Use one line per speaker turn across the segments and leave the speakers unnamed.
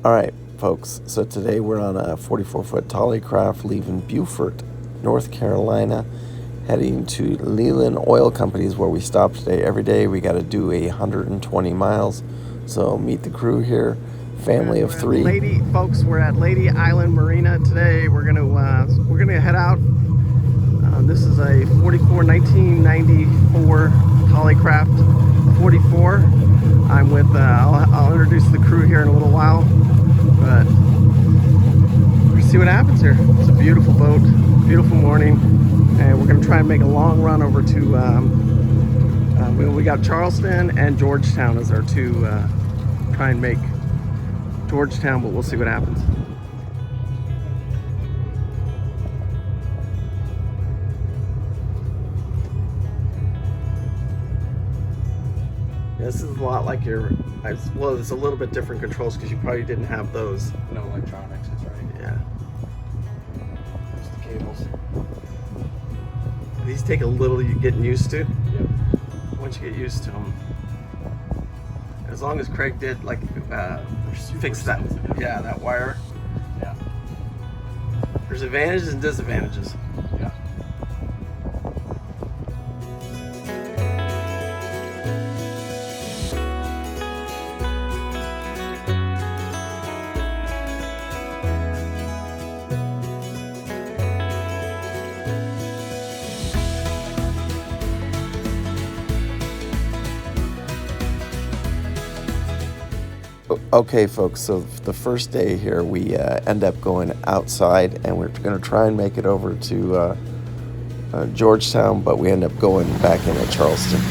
Alright folks, so today we're on a 44-foot TollyCraft leaving Beaufort, North Carolina, heading to Leland Oil Companies where we stop today. Every day we got to do 120 miles, so meet the crew here, family of three.
Folks, we're at Lady Island Marina today. We're gonna head out. This is a 1994 TollyCraft 44. I'm with, I'll introduce the crew here in a little while, but we'll see what happens here. It's a beautiful boat, beautiful morning, and we're gonna try and make a long run over to, we got Charleston and Georgetown as our two, try and make Georgetown, but we'll see what happens. This is a lot like your, well, it's a little bit different controls because you probably didn't have those.
No electronics, that's right.
Yeah.
Just the cables.
These take a little getting used to.
Yep.
Once you get used to them. As long as Craig did like fix that, yeah, that wire.
Yeah.
There's advantages and disadvantages.
Yeah.
Okay folks, so the first day here we end up going outside and we're going to try and make it over to Georgetown, but we end up going back in at Charleston.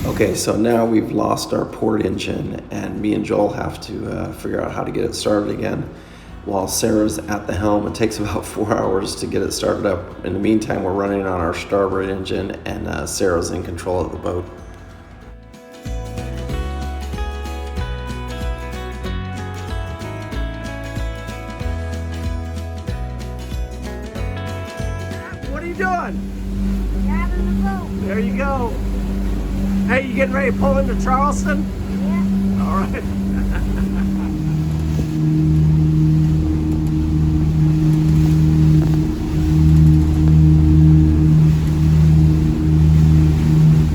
Okay, so now we've lost our port engine and me and Joel have to figure out how to get it started again while Sarah's at the helm. It takes about 4 hours to get it started up. In the meantime, we're running on our starboard engine and Sarah's in control of the boat.
What are you doing?
Driving the boat.
There you go. Hey, you getting ready to pull into Charleston?
Yeah.
All right.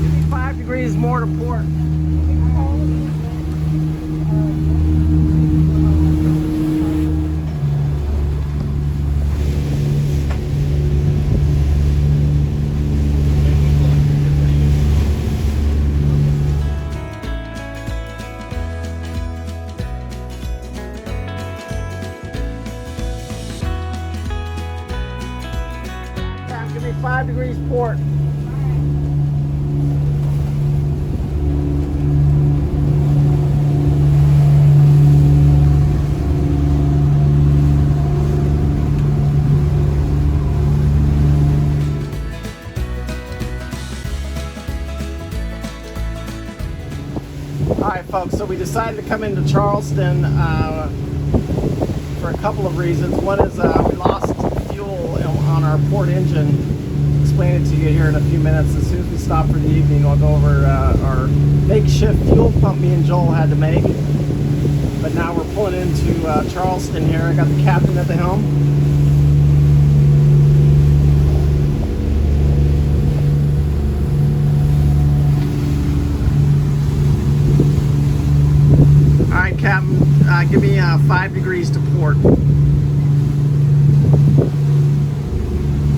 Give me 5 degrees more to port. 5 degrees port. Alright folks, so we decided to come into Charleston for a couple of reasons. One is we lost fuel on our port engine. Explain it to you here in a few minutes. As soon as we stop for the evening, I'll go over our makeshift fuel pump me and Joel had to make. But now we're pulling into Charleston here. I got the captain at the helm. Give me 5 degrees to port.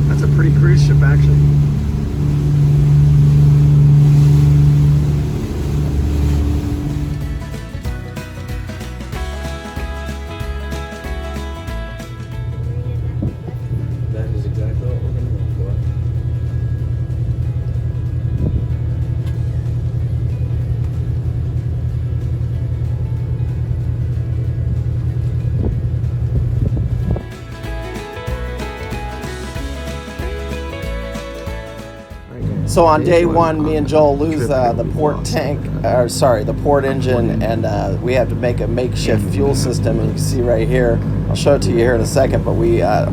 That's a pretty cruise ship, actually.
That is exactly what we're going to look for.
So on day one, me and Joel lose the port tank, the port engine, and we have to make a makeshift fuel system. And you can see right here, I'll show it to you here in a second, but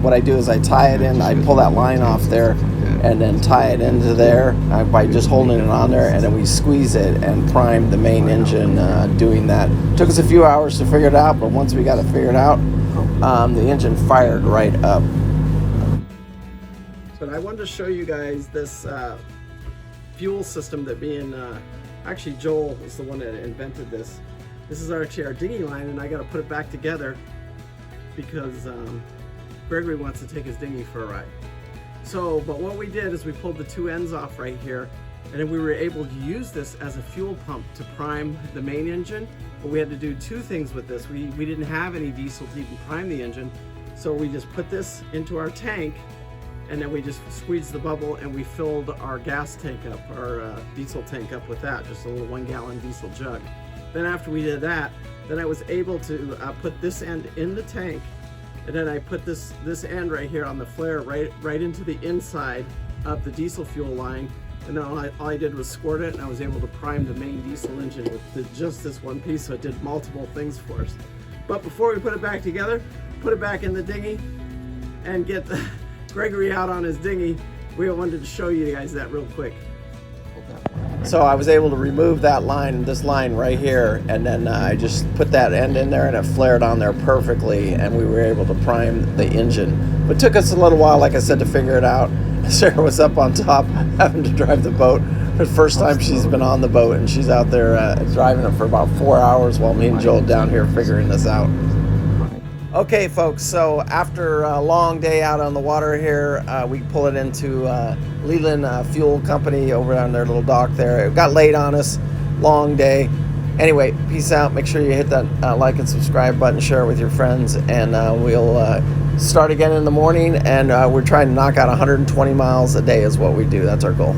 what I do is I tie it in, I pull that line off there, and then tie it into there by just holding it on there, and then we squeeze it and prime the main engine doing that. Took us a few hours to figure it out, but once we got it figured out, the engine fired right up. So I wanted to show you guys this fuel system that actually Joel is the one that invented this. This is actually our dinghy line, and I got to put it back together because Gregory wants to take his dinghy for a ride. So, but what we did is we pulled the two ends off right here, and then we were able to use this as a fuel pump to prime the main engine. But we had to do two things with this. We didn't have any diesel to even prime the engine, so we just put this into our tank, and then we just squeezed the bubble and we filled our gas tank up, our diesel tank up with that, just a little 1 gallon diesel jug. Then after we did that, then I was able to put this end in the tank, and then I put this end right here on the flare right into the inside of the diesel fuel line, and then all I did was squirt it, and I was able to prime the main diesel engine with just this one piece, so it did multiple things for us. But before we put it back together, put it back in the dinghy and get Gregory out on his dinghy, we wanted to show you guys that real quick. So I was able to remove that line, this line right here, and then I just put that end in there and it flared on there perfectly, and we were able to prime the engine. But it took us a little while, like I said, to figure it out. Sarah was up on top having to drive the boat. For the first time she's been on the boat, and she's out there driving it for about 4 hours while me and Joel down here figuring this out. Okay, folks, so after a long day out on the water here, we pull it into Leland Fuel Company over on their little dock there. It got late on us, long day. Anyway, peace out. Make sure you hit that like and subscribe button, share it with your friends, and we'll start again in the morning, and we're trying to knock out 120 miles a day is what we do. That's our goal.